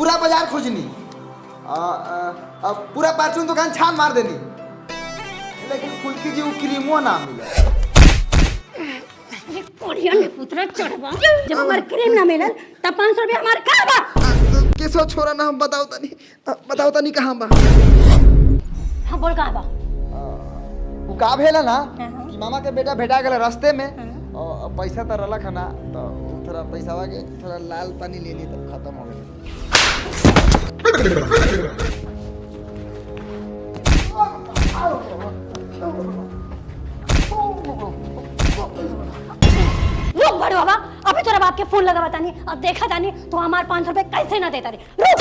पूरा बाजार खोजनी, पूरा परचून दुकान छान मार देनी, लेकिन फुल्की जी वो क्रीमो ना मिले। अरे कोरिया में पुत्र चढ़वा, जब हमार क्रीम ना मिलल तब 500 रुपया हमार का बा? किसो छोरा ना हम बताओ तनी कहाँ बा? हाँ बोल कहाँ बा? वो का भेला ना कि मामा के बेटा भेटा गेल रास्ते में, और पैसा तो रलक है ना, तो थोड़ा पैसावा के थोड़ा लाल पानी ले ली तो खत्म हो गया। रुक बड़े बाबा, अभी तोरा बाप के फोन लगा तानी और देखा तानी तो हमार 500 रुपए कैसे ना देता रे। रुक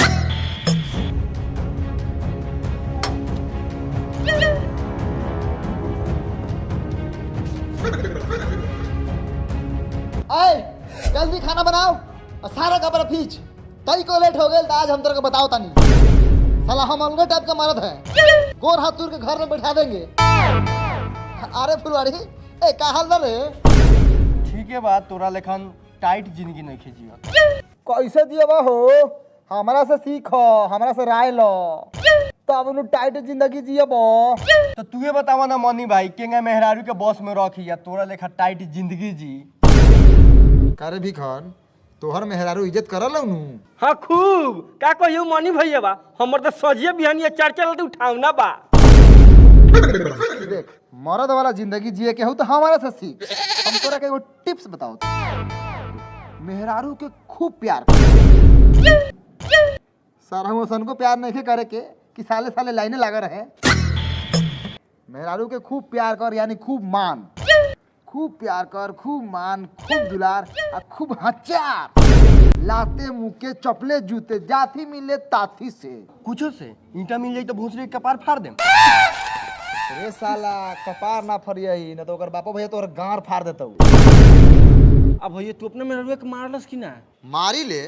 आए जल्दी खाना बनाओ और सारा कपड़ा खींच, तई को लेट हो गए तो आज हम तेरे को बताओ तानी। साला हम अलगे टाइप का मर्द है, गोर हाथ तुर के घर में बैठा देंगे। अरे फुलवाड़ी ए का हाल बा रे? ठीक है बात, तोरा लेखन टाइट जिंदगी नहीं खींचिया। कैसे जियबा हो? हमरा से सीखो, हमरा से राय लो, तब नु टाइट जिंदगी जियबो। तो तू बतावा ना मनी भाई, केंगा मेहरारू के बॉस में रखी या तोरा लेखा टाइट जिंदगी जी। करे भी खान तोहर मेहरारू इज्जत करल नु। हाँ खूब, का कहियो मनी भैया बा, हमर तो सजिए बिहानिया चर्चा लते उठावना बा। देख मर्द वाला जिंदगी जिए के हो तो हमारा से सीख। हम तोरा के एगो टिप्स बताओ। मेहरारू के खूब प्यार सारा मोसन को प्यार नहीं करे के कि साले साले लाइने लगा रहे। मेहरारू के खूब प्यार कर, यानी खूब मान, खूब प्यार कर, खूब मान, खूब दुलार और खूब हचार। लाते मुके चपले जूते जाथी मिले ताथी से। कुछो से ईंटा मिल जाई तो भूसरे के कपार फाड़ देम। रे साला कपार ना फरियही न तो ओकर बापो भैया तोहर गांड फाड़ देतौ। अब भैया तू अपने मेहरुआ के मारलस कि ना? मारी ले,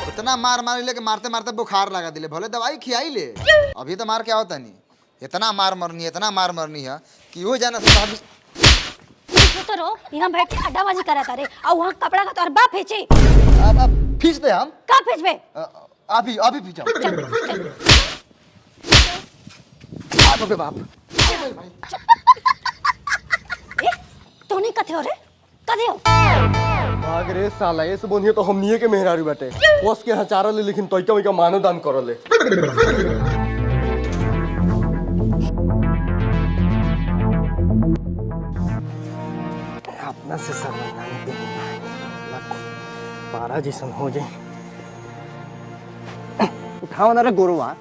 इतना मार ले के मारते मारते बुखार लगा दिले, भले दवाई खियाई ले। अभी तो मार के आवता नहीं, इतना मार मरनी है कि वो जाना से तो रो यहाँ बैठ के अड्डाबाजी करा तारे और वहाँ कपड़ा का तोर बाप फेंचे। अब खींच दे हम। का फेंचबे? अभी खींचाओ। आप के बाप। ए तो नहीं कथे हो रे? कथे हो? भाग रे साला, ये सब बोनिए तो हमनिए के मेहरारू बाटे। बॉस के हचारा ले, लेकिन तोइका वइका मानो दान करले। अपना से सर्वनाम पे पारा जैसन हो जाए। उठाओ ना रे गोरुआ।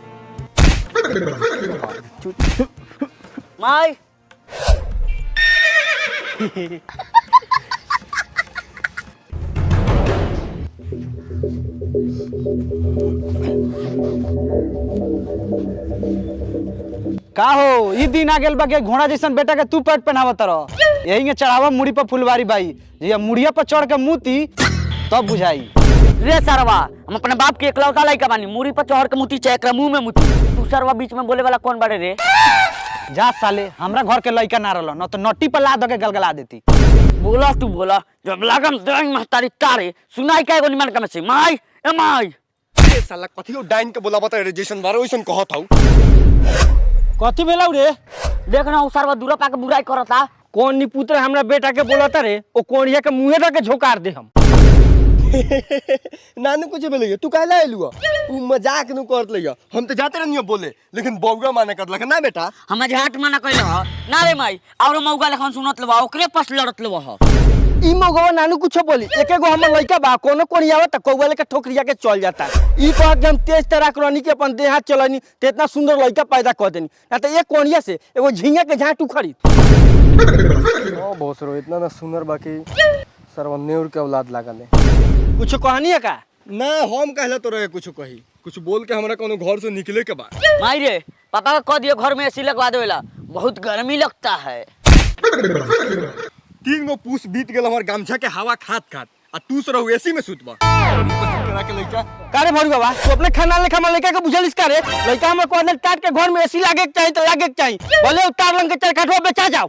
माई का हो ई दिन आ गेल बा के घोड़ा जैसन बेटा के तू पेट पहनावत रह। यही के चढ़ावा मुड़ी पर फुलवारी बाई, ये मुड़िया पर चढ़ के मुती तब बुझाई। रे सरवा, हम अपने बाप के इकलौता लइका बानी, मुड़ी पर चढ़ के मुती चाहे एकरा मुंह में मुती। तू सरवा बीच में बोले वाला कौन बाड़े रे? जा साले, हमरा घर के लइका ना रहल न तो नट्टी पर ला दे के गलगला देती। बोला तू बोला, जब लागम देंग महतारी तारे सुनाई का एगो निमन का से माई ए माई। ए साला कथियो डाइन के बोला बता रे, जैसन बारो वैसन कहत हौ। कथी भेलौ रे? देख ना उ सरवा दूरा पाके बुराई करता। कौन नी पुत्र हमरा बेटा के बोलता रे, ओ कोनिया के मुंहे तक झोकार दे हम। नानू कुछ बोले तू काहे आइलुआ? तू मजाक नु करत लइया, हम तो जाते रहनियो बोले, लेकिन बौगा माने करलक ना बेटा। हम झाट मना कइले ह ना रे माई, और मौगा लेखन सुनत लेबा, ओकरे पास लड़त लेबा ह। ई मगवा नानू कुछ बोली, एके गो हमर लइका बा, कोनो कोनी आवत त कौवा लेके ठोकरिया के चल जाता। ई कह के हम तेज तरह करनी के अपन देह हाथ चलनी त इतना सुंदर लइका पैदा कर देनी, ना त एक कोनिया से एगो झिंगा के झाट उखड़ी। ओ भोसरो इतना ना सुंदर बाकी सर्वनेउर के औलाद लागल है। कुछ कहनी है का? ना हम कहला तो रहे कुछ कही, कुछ बोल के हमरा कोनो घर से निकले के बाद। माई रे, पापा का कह दियो घर में एसी लगवा देवेला, बहुत गर्मी लगता है। 3 गो पूस बीत गेल हमर गामछा के हवा खात आ तू से रहू एसी में सुतबा। करा के लइका का रे भरुआ बा, तू अपने खाना लेखा में लइका के बुझलिस का रे? लइका हमर को अंदर काट के घर में एसी लागे के चाहिए तो लागे के चाहिए, बोले उतार लंग के चरखटवा बेचा जाओ।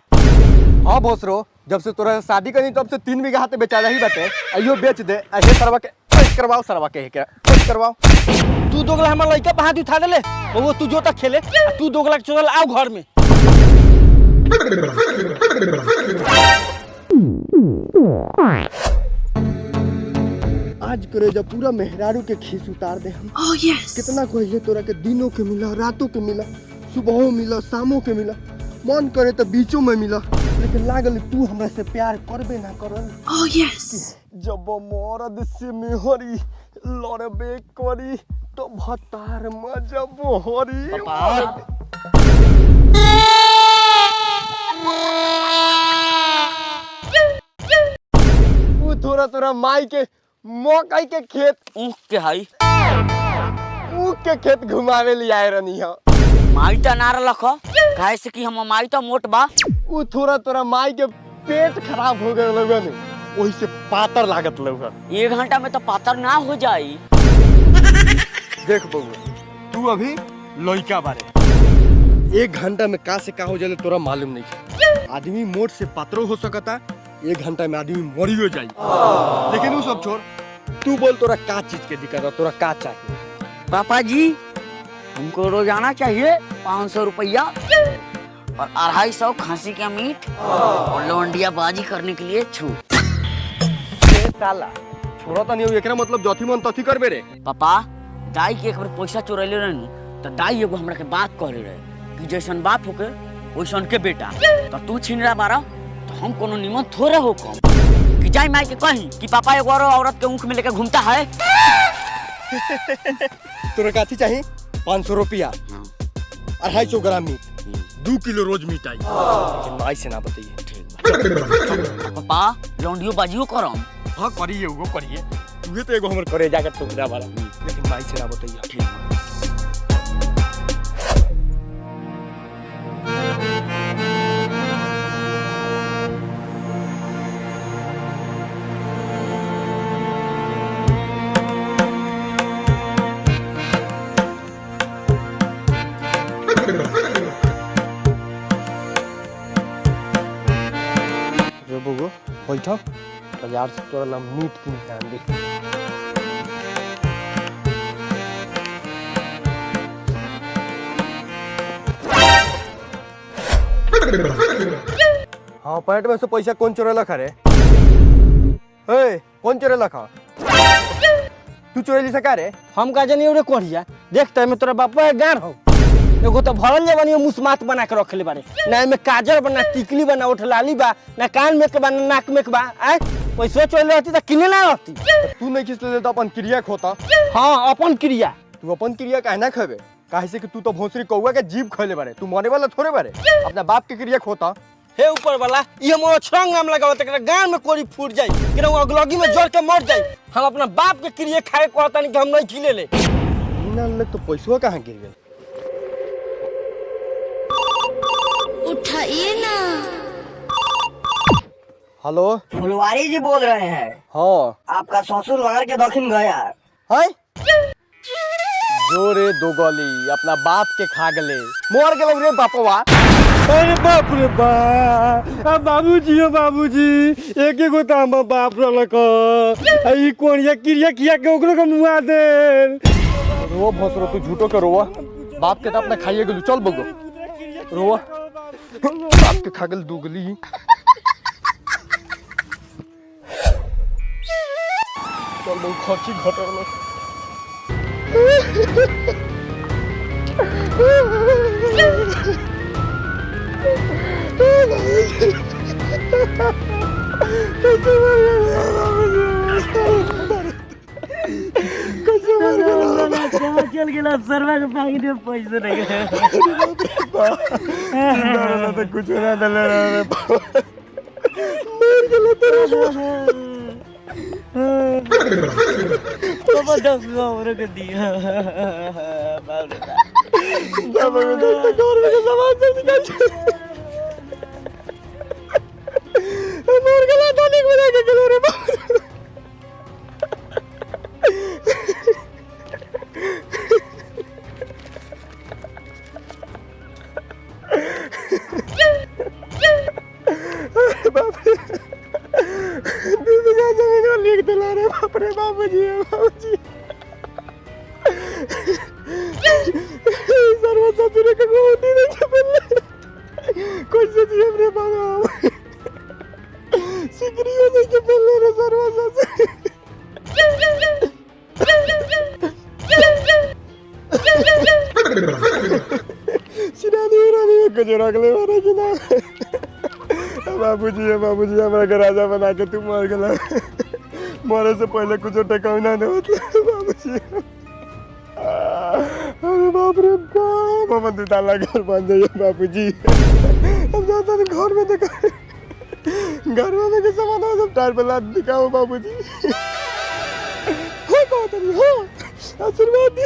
हां भोसरो, जब से तोरा शादी करी तब से 3 बीघा हाथे बेचा रही बाटे, अइयो बेच दे। ऐसे तरवा के खोज करवाओ सरवा के खोज करवाओ। तू दोगला हमार लड़का पे हाथ उठा देले वो तू जो तक खेले आ तू दोगला के चल आओ घर में। आज करे जब पूरा मेहरारू के खीस उतार दे हम। कितना कहिए तोरा के दिनों के मिला, रातों के मिला, सुबहों मिला, शामों के मिला, मन करे तो बीचों में मिला, लेकिन लागल तू हमरा से प्यार करबे ना करल। जब मरद से मेहरी लड़बे करी तो भतार मजब हरी। थोड़ा थोड़ा माई के मकई के खेत ऊख के हाई ऊख के खेत घुमावे ले आए रहनी है। माई तो ना रख काहे से कि हम माई तो मोट बा। वो थोड़ा थोड़ा माई के पेट खराब हो गए लोगन वही से पातर लागत लोगन। 1 घंटा में तो पातर ना हो जाई। देख बउआ तू अभी लइका बारे 1 घंटा में का से का हो जाले तोरा मालूम नहीं है। आदमी मोट से पातरो हो सकता 1 घंटा में आदमी मरियो जाई। लेकिन वो सब छोड़ तू बोल तोरा का चीज के दिक्कत है, तोरा का चाहिए? पापा जी हमको रोजाना चाहिए 500 रुपया और 250 खांसी का मीट और लौंडिया बाजी करने के लिए छूट। साला छोड़ा तो नहीं एकरा मतलब जथी मन तथी करबे रे। पापा दाई के एक बार पैसा चोरैले रहनी तो दाई एगो हमरा के बात करे रहे कि जैसन बाप होके वैसन के बेटा तो तू छीन रहा बारा तो हम कोनो निमन थोड़े हो कम कि जाई माई के कहीं कि पापा एगो औरत के ऊँख में लेके घूमता है। तोरा काथी चाहिए? 500 रुपया 250 ग्राम मीट 2 किलो रोज मीट आई। लेकिन माई से ना बताइए। पापा लौंडियो बाजियो करम। हाँ करिए वो करिए तू तो एगो हमर करे जाकर टुकड़ा वाला, लेकिन माई से ना बताइए। ठीक है। बगो बैठ बाजार से तोरा ला मीट किन के आन दे। हाँ पैंट में से पैसा कौन चोरेला खा रे? कौन चोरेला खा? तू चोरेली सका रे? हम का जानी रे कोढ़िया देखते में तोरा बापा गार हो एगो तो भरल जे बनियो मुस्मात बना के रखले बारे ना में काजर बना टिकली बना ओठलाली बा ना कान में के बा ना नाक में के बा आ पैसा चल रहती त किने ना रहती। तू नहीं खिस ले तो अपन क्रिया खोता। हां अपन क्रिया तू अपन क्रिया काहे ना खबे? काहे से कि तू तो भोसरी कौवा के जीभ खइले बारे, तू मरे वाला थोड़े बारे। अपना बाप के क्रिया खोता। हे ऊपर वाला ये मोर छरंग नाम लगावत एकरा गान में कोरी फूट जाई कि अगलगी में जड़ के मर जाई। हम अपना बाप के क्रिया खाए कहता नहीं कि हम नहीं खिले ले इना ले तो पैसवा कहां गिर गेल? उठाइए ना। हेलो फुलवारी जी बोल रहे हैं। हाँ आपका ससुर मार के दक्षिण गया। है जोरे दो गली अपना बाप के खा गले मोर गेल रे बापवा। अरे बाप रे बाप बाबूजी ओ बाबूजी एक एगो त हम बाप रलक ई कोनिया क्रिया किया के ओकरो के मुआ दे। रो भसरो तू झूठो के रोवा बाप के त अपना खाइए गेलू। चल बगो रोवा बाप के खा गेल दुगली। चल बगो खर्ची घटर में चल गेला सरवा के पानी में पैसे नहीं गए तो कुछ ना दले रे पापा 10 और के दिया बाप रे बाप रे तो घर में सामान से निकाल मोर गला तो नहीं बना के गेलो रे बाप। बाप रे लिख दिला रे बाप रे बाबूजी। कुछ रखले मारे कि ना बाबूजी हमरा के राजा बना के तू मर गेला मरे से पहले कुछ टकाउना न होत बाबूजी अरे बाप रे बाप हम दू ताला घर बन जाइए बाबूजी अब जाता नहीं घर में देखा घर में देखे सामान सब टायर पे लाद दिखाओ बाबूजी हो कहतरी हो आशीर्वाद दी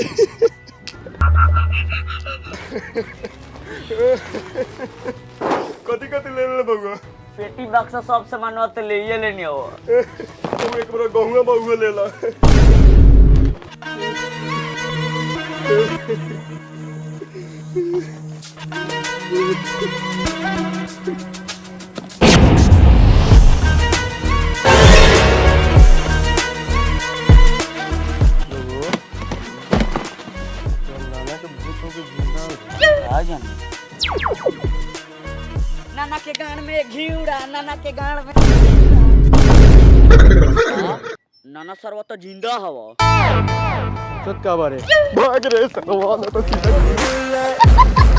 कथी ले ले बउआ पेटी बक्सा सब सामान तो ले ही लेनी हो तू एक बार गहुआ बउआ ले ला नाना के गान में घिउड़ा नाना के गान में नाना सरवा तो जिंदा हवा सत का बारे भाग रे सरवा ना तो सीधा